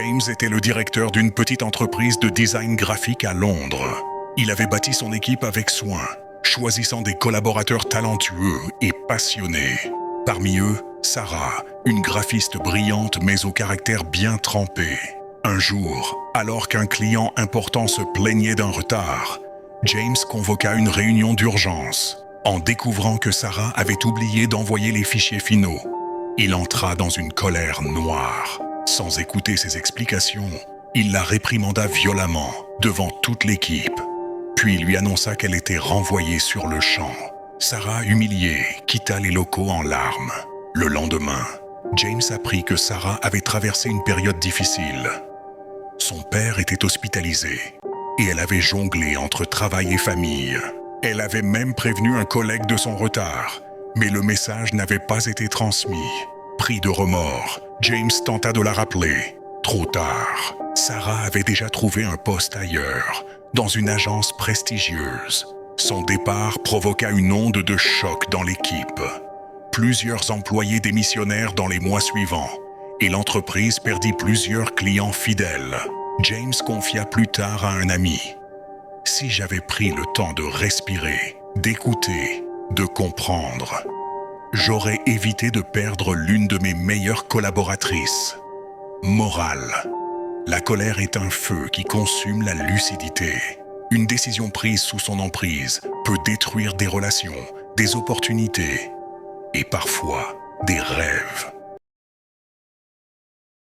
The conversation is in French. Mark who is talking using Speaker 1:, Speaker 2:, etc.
Speaker 1: James était le directeur d'une petite entreprise de design graphique à Londres. Il avait bâti son équipe avec soin, choisissant des collaborateurs talentueux et passionnés. Parmi eux, Sarah, une graphiste brillante mais au caractère bien trempé. Un jour, alors qu'un client important se plaignait d'un retard, James convoqua une réunion d'urgence. En découvrant que Sarah avait oublié d'envoyer les fichiers finaux, il entra dans une colère noire. Sans écouter ses explications, il la réprimanda violemment devant toute l'équipe, puis lui annonça qu'elle était renvoyée sur le champ. Sarah, humiliée, quitta les locaux en larmes. Le lendemain, James apprit que Sarah avait traversé une période difficile. Son père était hospitalisé et elle avait jonglé entre travail et famille. Elle avait même prévenu un collègue de son retard, mais le message n'avait pas été transmis. Pris de remords, James tenta de la rappeler. Trop tard, Sarah avait déjà trouvé un poste ailleurs, dans une agence prestigieuse. Son départ provoqua une onde de choc dans l'équipe. Plusieurs employés démissionnèrent dans les mois suivants et l'entreprise perdit plusieurs clients fidèles. James confia plus tard à un ami. « Si j'avais pris le temps de respirer, d'écouter, de comprendre, j'aurais évité de perdre l'une de mes meilleures collaboratrices. » Morale. La colère est un feu qui consume la lucidité. Une décision prise sous son emprise peut détruire des relations, des opportunités et parfois des rêves.